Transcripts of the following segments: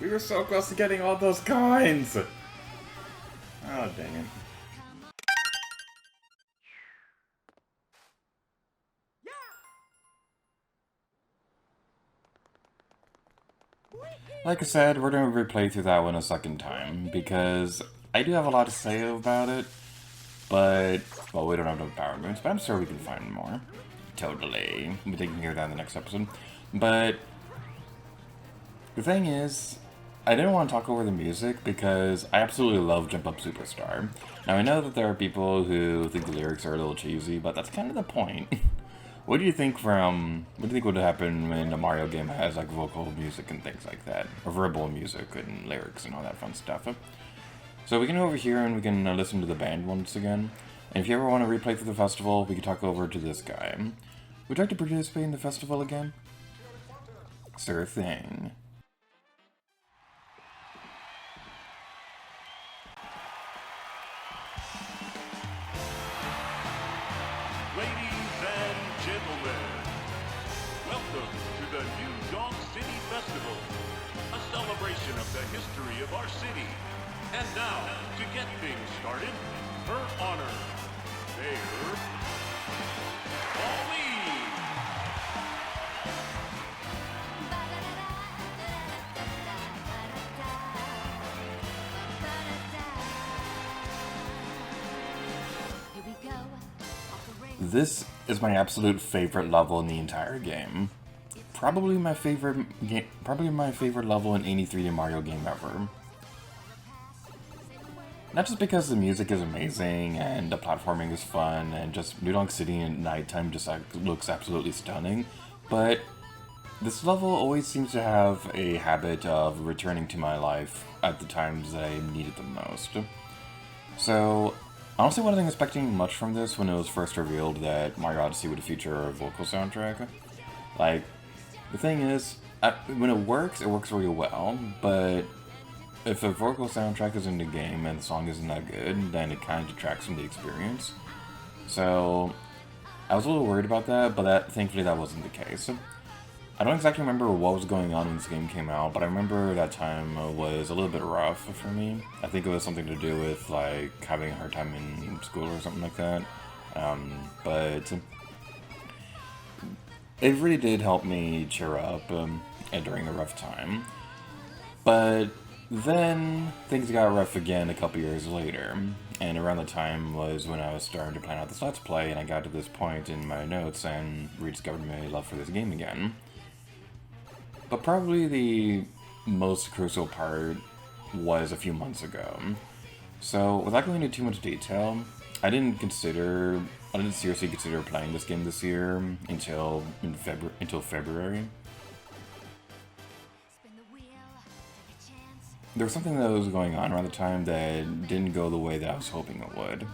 We were so close to getting all those coins! Oh, dang it. Like I said, we're going to replay through that one a second time, because I do have a lot to say about it, but, well, we don't have no power moves, but I'm sure we can find more. Totally. We can hear that in the next episode. But the thing is, I didn't want to talk over the music because I absolutely love Jump Up Superstar. Now, I know that there are people who think the lyrics are a little cheesy, but that's kind of the point. What do you think would happen when a Mario game has like vocal music and things like that? Or verbal music and lyrics and all that fun stuff. So we can go over here and we can listen to the band once again. And if you ever want to replay for the festival, we can talk over to this guy. Would you like to participate in the festival again? Sure thing. Ladies and gentlemen, welcome to the new Donk City Festival, a celebration of the history of our city. And now, to get things started, her honor, Mayor Pauline. This is my absolute favorite level in the entire game. Probably my favorite level in any 3D Mario game ever. Not just because the music is amazing and the platforming is fun and just New Donk City at nighttime just looks absolutely stunning, but this level always seems to have a habit of returning to my life at the times that I need it the most. So, honestly, I wasn't expecting much from this when it was first revealed that Mario Odyssey would feature a vocal soundtrack. Like, the thing is, when it works really well, but if a vocal soundtrack is in the game and the song isn't that good, then it kind of detracts from the experience. So, I was a little worried about that, but thankfully that wasn't the case. I don't exactly remember what was going on when this game came out, but I remember that time was a little bit rough for me. I think it was something to do with, like, having a hard time in school or something like that. But it really did help me cheer up during a rough time. But then things got rough again a couple years later, and around the time was when I was starting to plan out this Let's Play, and I got to this point in my notes and rediscovered my love for this game again. But probably the most crucial part was a few months ago. So, without going into too much detail, I didn't seriously consider playing this game this year until February. There was something that was going on around the time that didn't go the way that I was hoping it would.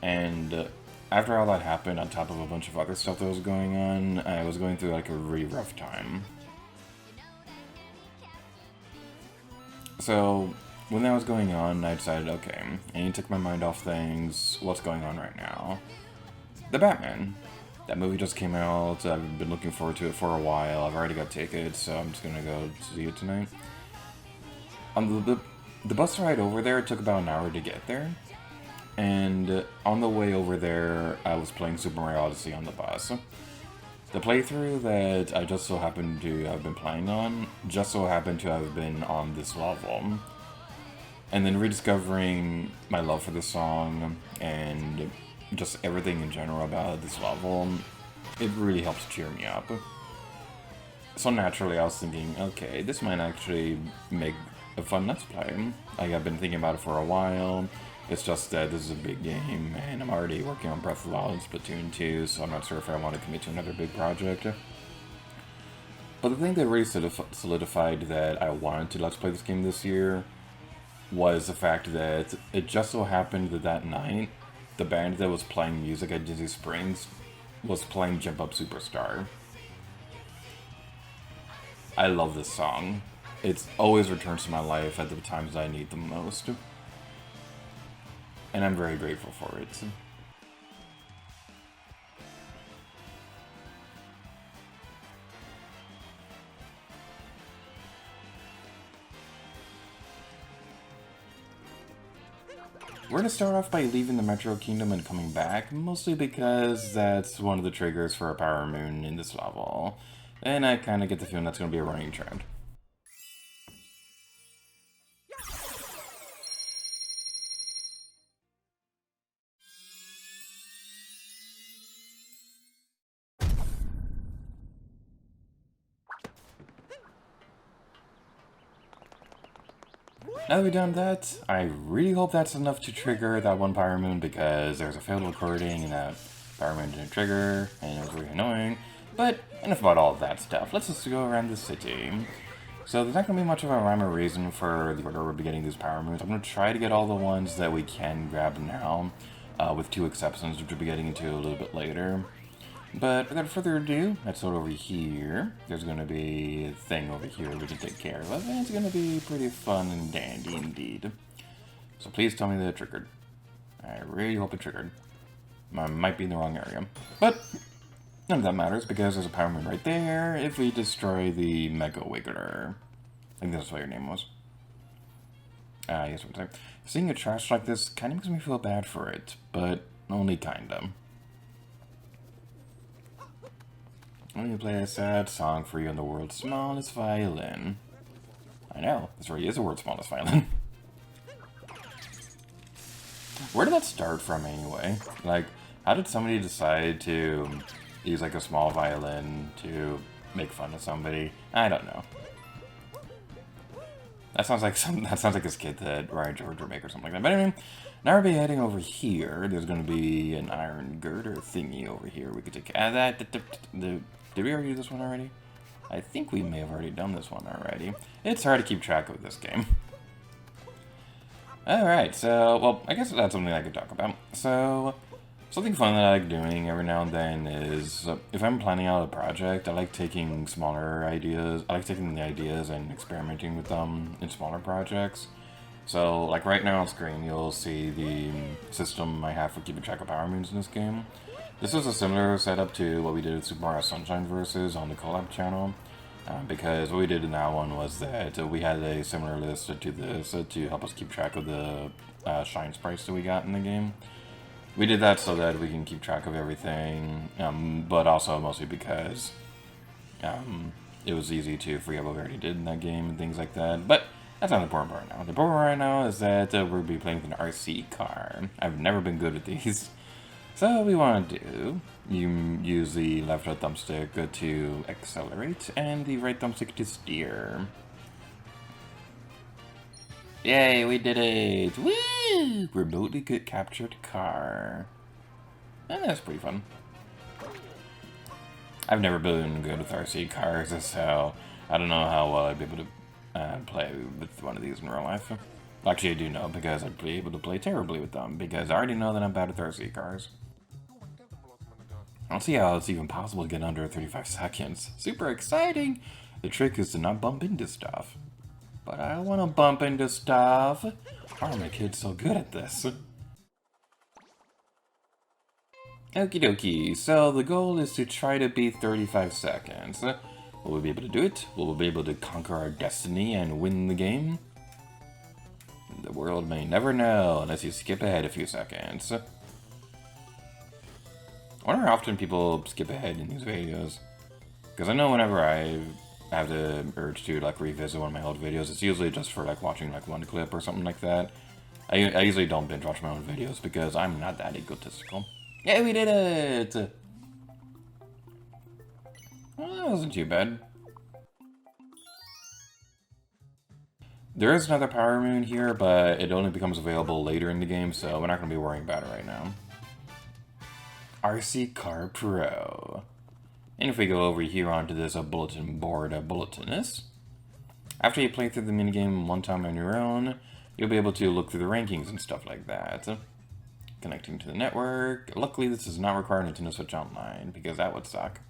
And after all that happened, on top of a bunch of other stuff that was going on, I was going through like a really rough time. So, when that was going on, I decided, okay, I need to take my mind off things. What's going on right now? The Batman. That movie just came out. I've been looking forward to it for a while. I've already got tickets, so I'm just gonna go see it tonight. On the bus ride over there, it took about an hour to get there. And on the way over there, I was playing Super Mario Odyssey on the bus. The playthrough that I just so happened to have been playing on, just so happened to have been on this level. And then rediscovering my love for this song and just everything in general about this level, it really helps cheer me up. So naturally I was thinking, okay, this might actually make a fun Let's Play. Like, I've been thinking about it for a while. It's just that this is a big game, and I'm already working on Breath of the Wild and Splatoon 2, so I'm not sure if I want to commit to another big project. But the thing that really solidified that I wanted to Let's Play this game this year was the fact that it just so happened that that night, the band that was playing music at Disney Springs was playing Jump Up Superstar. I love this song. It always returns to my life at the times I need the most. And I'm very grateful for it. We're going to start off by leaving the Metro Kingdom and coming back, mostly because that's one of the triggers for a Power Moon in this level. And I kind of get the feeling that's going to be a running trend. Now that we've done that, I really hope that's enough to trigger that one Power Moon, because there's a failed recording and that Power Moon didn't trigger, and it was really annoying. But enough about all of that stuff. Let's just go around the city. So there's not going to be much of a rhyme or reason for the order we'll be getting these Power Moons. I'm going to try to get all the ones that we can grab now, with 2 exceptions, which we'll be getting into a little bit later. But without further ado, let's go over here. There's going to be a thing over here we can take care of, and it's going to be pretty fun and dandy indeed. So please tell me that it triggered. I really hope it triggered. I might be in the wrong area, but none of that matters because there's a Power Moon right there if we destroy the Mega Wiggler. I think that's what your name was. Yes, what I'm saying. Seeing a trash like this kind of makes me feel bad for it, but only kinda. Let me play a sad song for you on the world's smallest violin. I know, this really is the world's smallest violin. Where did that start from anyway? Like, how did somebody decide to use like a small violin to make fun of somebody? I don't know. That sounds like this kid that Ryan George would make or something like that. But anyway, now we'll be heading over here. There's going to be an iron girder thingy over here. We could take that. Did we already do this one already? I think we may have already done this one already. It's hard to keep track of this game. Alright, so, well, I guess that's something I could talk about. So, something fun that I like doing every now and then is, if I'm planning out a project, I like taking smaller ideas. I like taking the ideas and experimenting with them in smaller projects. So, like right now on screen, you'll see the system I have for keeping track of Power Moons in this game. This is a similar setup to what we did with Super Mario Sunshine Versus on the collab channel, because what we did in that one was that we had a similar list to this to help us keep track of the shine sprites that we got in the game. We did that so that we can keep track of everything, but also mostly because it was easy to forget what we already did in that game and things like that. But that's not the important part now. The important part right now is that we'll be playing with an RC car. I've never been good at these. So what we want to do, you use the left thumbstick to accelerate and the right thumbstick to steer. Yay, we did it! Woo! Remotely captured car. And that's pretty fun. I've never been good with RC cars, so I don't know how well I'd be able to play with one of these in real life. Actually, I do know, because I'd be able to play terribly with them, because I already know that I'm bad with RC cars. I don't see how it's even possible to get under 35 seconds. Super exciting! The trick is to not bump into stuff. But I don't want to bump into stuff. Why are my kids so good at this? Okie dokie, so the goal is to try to beat 35 seconds. Will we be able to do it? Will we be able to conquer our destiny and win the game? The world may never know unless you skip ahead a few seconds. I wonder how often people skip ahead in these videos. Because I know whenever I have the urge to like revisit one of my old videos, it's usually just for like watching like one clip or something like that. I usually don't binge watch my own videos because I'm not that egotistical. Yeah, we did it! Well, that wasn't too bad. There is another Power Moon here, but it only becomes available later in the game, so we're not going to be worrying about it right now. RC Car Pro. And if we go over here onto this bulletin board bulletinist, after you play through the minigame one time on your own, you'll be able to look through the rankings and stuff like that. Connecting to the network. Luckily, this does not require Nintendo Switch Online, because that would suck.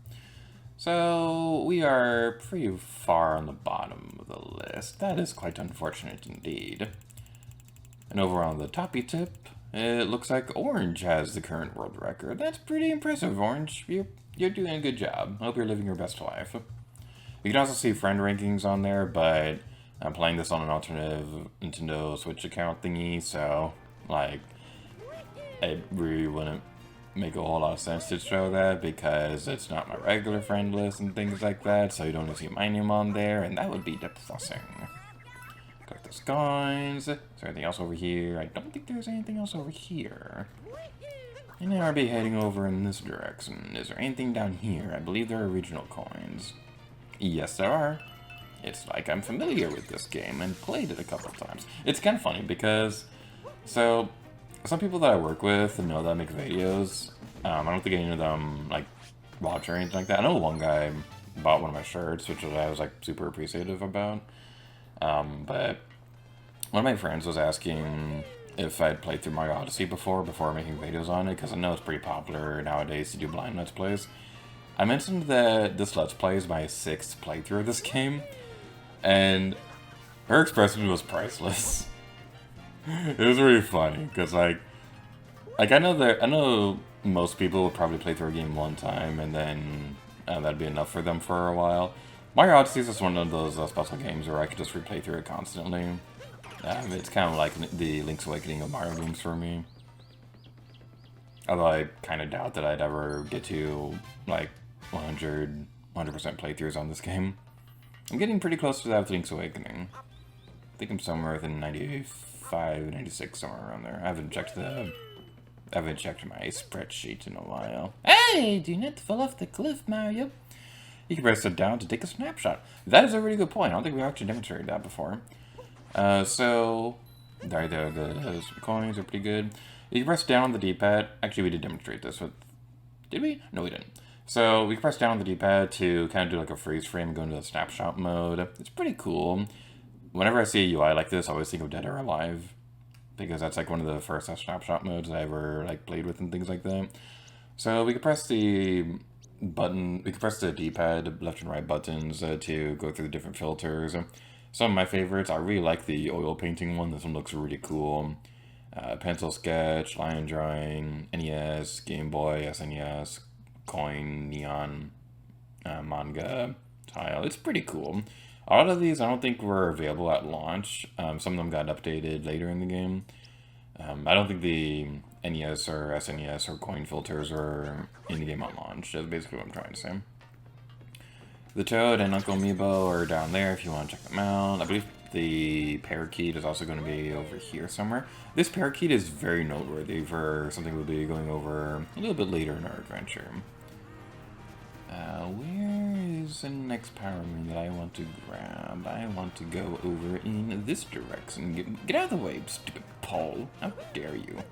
So, we are pretty far on the bottom of the list. That is quite unfortunate indeed. And over on the toppy tip, it looks like Orange has the current world record. That's pretty impressive, Orange. You're doing a good job. I hope you're living your best life. You can also see friend rankings on there, but I'm playing this on an alternative Nintendo Switch account thingy, so Like, it really wouldn't make a whole lot of sense to show that because it's not my regular friend list and things like that, so you'd only see my name on there, and that would be depressing. Collect those coins. Is there anything else over here? I don't think there's anything else over here. And then I'll be heading over in this direction. Is there anything down here? I believe there are regional coins. Yes, there are. It's like I'm familiar with this game and played it a couple of times. It's kind of funny because, so, some people that I work with and know that I make videos, I don't think any of them, like, watch or anything like that. I know one guy bought one of my shirts, which I was, like, super appreciative about. But one of my friends was asking if I'd played through Mario Odyssey before making videos on it, because I know it's pretty popular nowadays to do blind Let's Plays. I mentioned that this Let's Play is my 6th playthrough of this game, and her expression was priceless. It was really funny, because like I know most people would probably play through a game one time, and then that'd be enough for them for a while. Mario Odyssey is just one of those special games where I could just replay through it constantly. It's kind of like the Link's Awakening of Mario games for me. Although I kind of doubt that I'd ever get to, like, 100% playthroughs on this game. I'm getting pretty close to that with Link's Awakening. I think I'm somewhere within 95, 96, somewhere around there. I haven't checked my spreadsheet in a while. Hey, do not fall off the cliff, Mario. You can press it down to take a snapshot. That is a really good point. I don't think we actually demonstrated that before. So, the coins are pretty good. You can press down on the D-pad. Actually, we did demonstrate this with... Did we? No, we didn't. So, we can press down on the D-pad to kind of do like a freeze frame and go into the snapshot mode. It's pretty cool. Whenever I see a UI like this, I always think of Dead or Alive, because that's like one of the first snapshot modes I ever like played with and things like that. So, we can press the button, we can press the D-pad, left and right buttons to go through the different filters. Some of my favorites, I really like the oil painting one. This one looks really cool. Pencil sketch, line drawing, NES, Game Boy, SNES, coin, neon, manga, tile. It's pretty cool. A lot of these I don't think were available at launch. Some of them got updated later in the game. I don't think the NES or SNES or coin filters were in the game on launch. That's basically what I'm trying to say. The Toad and Uncle Amiibo are down there if you want to check them out. I believe the parakeet is also going to be over here somewhere. This parakeet is very noteworthy for something we'll be going over a little bit later in our adventure. Where is the next power moon that I want to grab? I want to go over in this direction. Get out of the way, stupid pole. How dare you?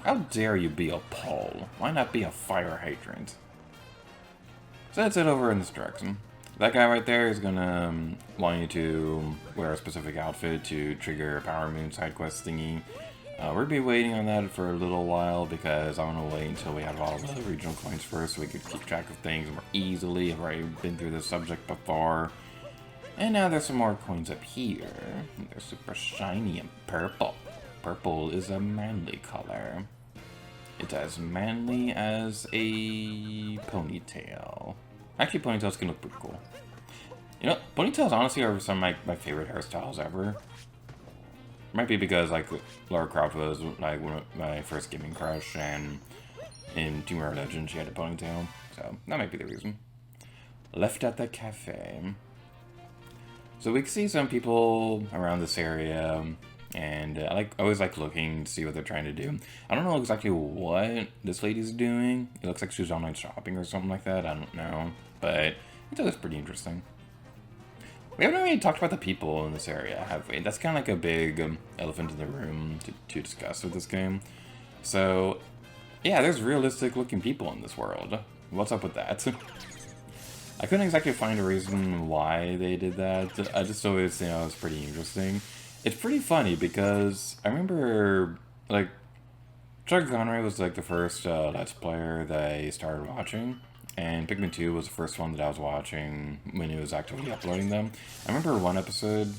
How dare you be a pole? Why not be a fire hydrant? So that's it over in this direction. That guy right there is gonna want you to wear a specific outfit to trigger a Power Moon side quest thingy. We're gonna be waiting on that for a little while because I want to wait until we have all the regional coins first so we could keep track of things more easily. I've already been through this subject before. And now there's some more coins up here. They're super shiny and purple. Purple is a manly color. It's as manly as a ponytail. Actually, ponytails can look pretty cool. You know, ponytails honestly are some of my favorite hairstyles ever. Might be because, like, Lara Croft was, like, one of my first gaming crush, and in Tomb Raider Legends she had a ponytail, so that might be the reason. Left at the cafe. So we can see some people around this area, and I always like looking to see what they're trying to do. I don't know exactly what this lady's doing. It looks like she's online shopping or something like that. I don't know, but it looks pretty interesting. We haven't really talked about the people in this area, have we? That's kind of like a big elephant in the room to discuss with this game. So, yeah, there's realistic looking people in this world. What's up with that? I couldn't exactly find a reason why they did that. I just always think it was pretty interesting. It's pretty funny because I remember, like, Chuck Conroy was like the first Let's Player that I started watching, and Pikmin 2 was the first one that I was watching when he was actively uploading them. I remember one episode,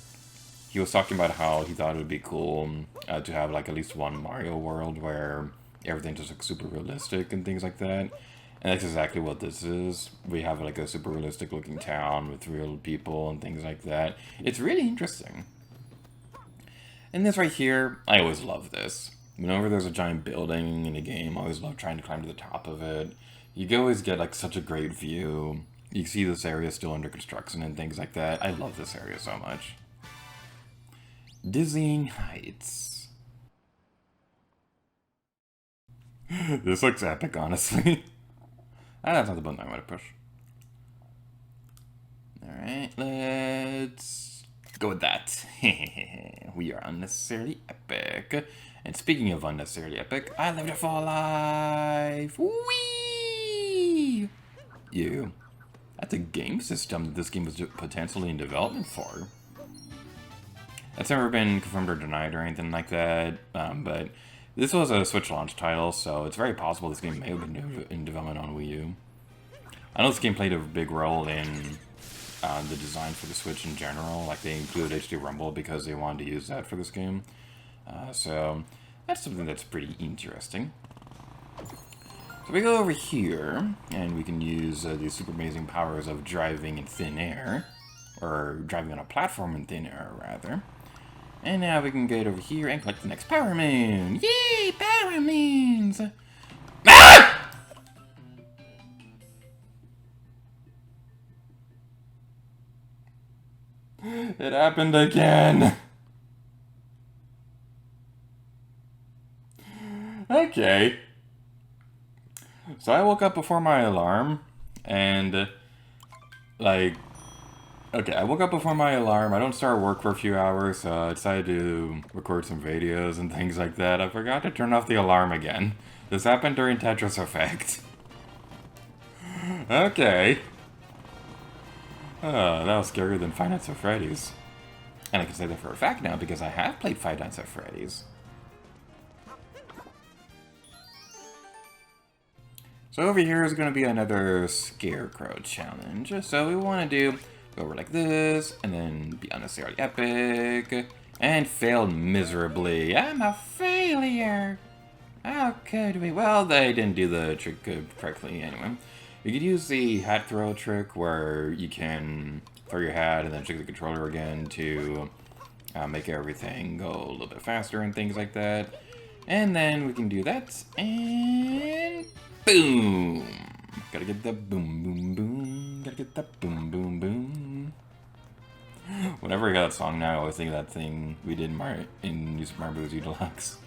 he was talking about how he thought it would be cool to have like at least one Mario world where everything just looks super realistic and things like that. And that's exactly what this is. We have like a super realistic looking town with real people and things like that. It's really interesting. And this right here, I always love this. Whenever there's a giant building in a game, I always love trying to climb to the top of it. You can always get like such a great view. You see this area still under construction and things like that. I love this area so much. Dizzying Heights. This looks epic, honestly. That's not the button I want to push. Alright, let's go with that. We are unnecessarily epic. And speaking of unnecessarily epic, I lived a full life! Whee! You. That's a game system that this game was potentially in development for. That's never been confirmed or denied or anything like that, but this was a Switch launch title, so it's very possible this game may have been in development on Wii U. I know this game played a big role in the design for the Switch in general. Like, they included HD Rumble because they wanted to use that for this game. So that's something that's pretty interesting. So we go over here, and we can use these super amazing powers of driving in thin air. Or driving on a platform in thin air, rather. And now we can get over here and collect the next Power Moon! Yay! Power Moons! Ah! It happened again! Okay. So I woke up before my alarm, and, like... Okay, I woke up before my alarm. I don't start work for a few hours, so I decided to record some videos and things like that. I forgot to turn off the alarm again. This happened during Tetris Effect. Okay. That was scarier than Five Nights at Freddy's. And I can say that for a fact now because I have played Five Nights at Freddy's. So over here is going to be another Scarecrow challenge. So we want to do... Go over like this, and then be unnecessarily epic, and fail miserably. I'm a failure! How could we? Well, they didn't do the trick correctly anyway. You could use the hat throw trick, where you can throw your hat and then trick the controller again to make everything go a little bit faster and things like that. And then we can do that, and boom! Gotta get the boom, boom, boom. Gotta get that boom, boom, boom. Whenever I got that song now, I always think of that thing we did in New Super Mario Bros. U Deluxe.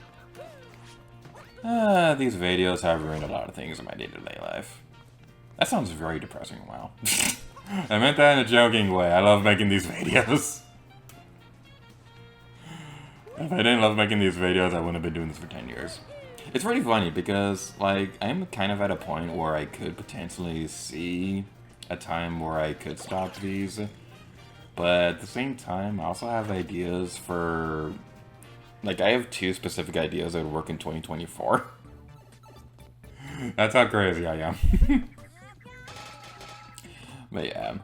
These videos have ruined a lot of things in my day-to-day life. That sounds very depressing, wow. I meant that in a joking way. I love making these videos. If I didn't love making these videos, I wouldn't have been doing this for 10 years. It's really funny because, like, I'm kind of at a point where I could potentially see a time where I could stop these. But at the same time, I also have ideas for... Like, I have 2 specific ideas that would work in 2024. That's how crazy I am. But yeah,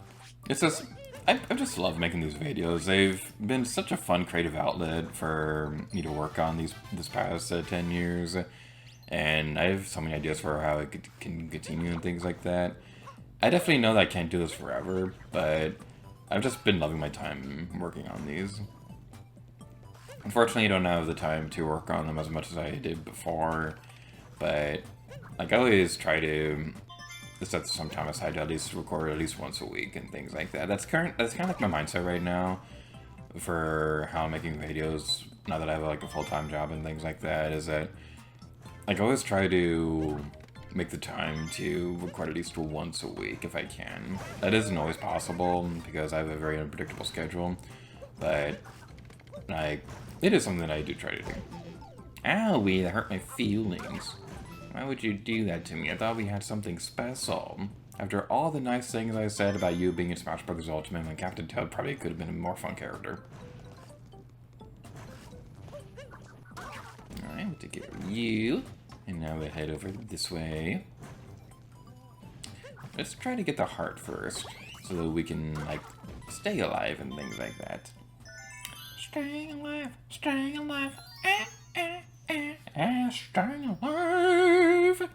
it's just... I just love making these videos. They've been such a fun creative outlet for me to work on this past 10 years. And I have so many ideas for how it can continue and things like that. I definitely know that I can't do this forever, but I've just been loving my time working on these. Unfortunately, I don't have the time to work on them as much as I did before, but like I always try to set some time aside to at least record at least once a week and things like that. That's kind of like my mindset right now for how I'm making videos now that I have like a full-time job and things like that, is that like I always try to make the time to record at least once a week if I can. That isn't always possible because I have a very unpredictable schedule, but like it is something that I do try to do. Owie, that hurt my feelings. Why would you do that to me? I thought we had something special. After all the nice things I said about you being in Smash Bros. Ultimate, my Captain Toad probably could have been a more fun character. Alright, we'll take care of you. And now we head over this way. Let's try to get the heart first, so that we can, like, stay alive and things like that. Staying alive, staying alive, staying alive.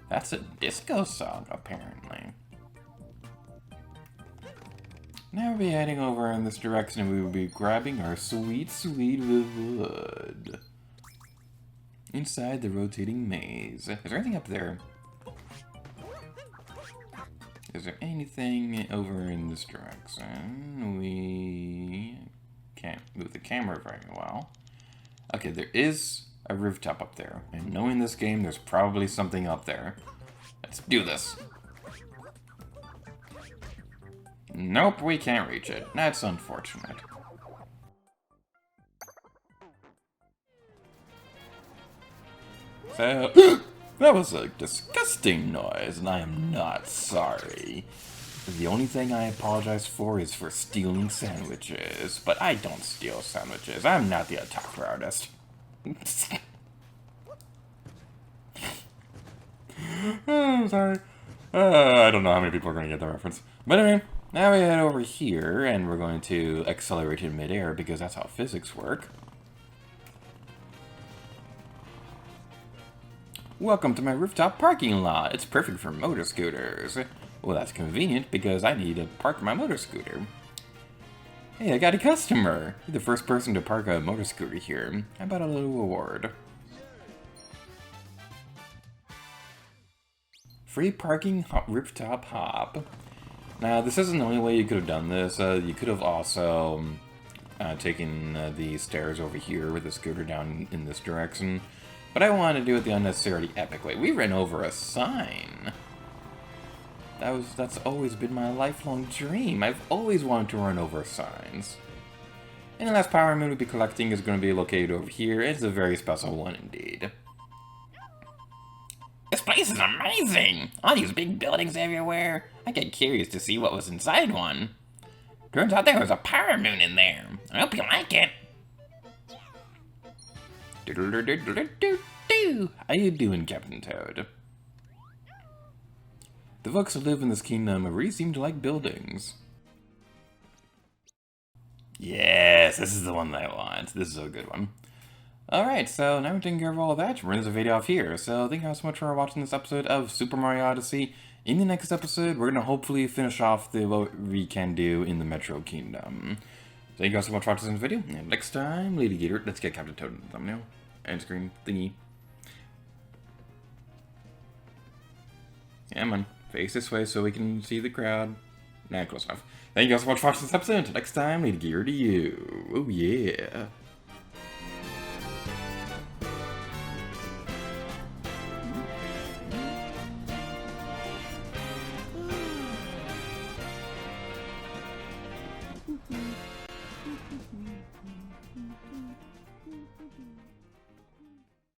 That's a disco song, apparently. Now we'll be heading over in this direction and we will be grabbing our sweet, sweet wood. Inside the rotating maze. Is there anything up there? Is there anything over in this direction? We can't move the camera very well. Okay, there is a rooftop up there. And knowing this game, there's probably something up there. Let's do this. Nope, we can't reach it. That's unfortunate. So, that was a disgusting noise, and I am not sorry. The only thing I apologize for is for stealing sandwiches, but I don't steal sandwiches. I'm not the otaku artist. Oh, I'm sorry. I don't know how many people are going to get the reference. But anyway, now we head over here, and we're going to accelerate in midair, because that's how physics work. Welcome to my rooftop parking lot. It's perfect for motor scooters. Well, that's convenient, because I need to park my motor scooter. Hey, I got a customer! You're the first person to park a motor scooter here. How about a little reward? Free parking rooftop hop. Now, this isn't the only way you could have done this. You could have also taken the stairs over here with the scooter down in this direction. But I wanted to do it the unnecessarily epic way. We ran over a sign. That's always been my lifelong dream. I've always wanted to run over signs. And the last power moon we'll be collecting is going to be located over here. It's a very special one indeed. This place is amazing! All these big buildings everywhere. I get curious to see what was inside one. Turns out there was a power moon in there. I hope you like it. How you doing, Captain Toad? The folks who live in this kingdom really seem to like buildings. Yes, this is the one that I want. This is a good one. Alright, so now we're taking care of all of that. We're going to end the video off here. So thank you guys so much for watching this episode of Super Mario Odyssey. In the next episode, we're going to hopefully finish off what we can do in the Metro Kingdom. Thank you guys so much for watching this video. And next time, Lady Gator, let's get Captain Toad in the thumbnail. End screen thingy. Yeah, man. Face this way so we can see the crowd. Nah, close enough. Thank you guys so much for watching this episode. Until next time, Lady Gear to you. Oh, yeah.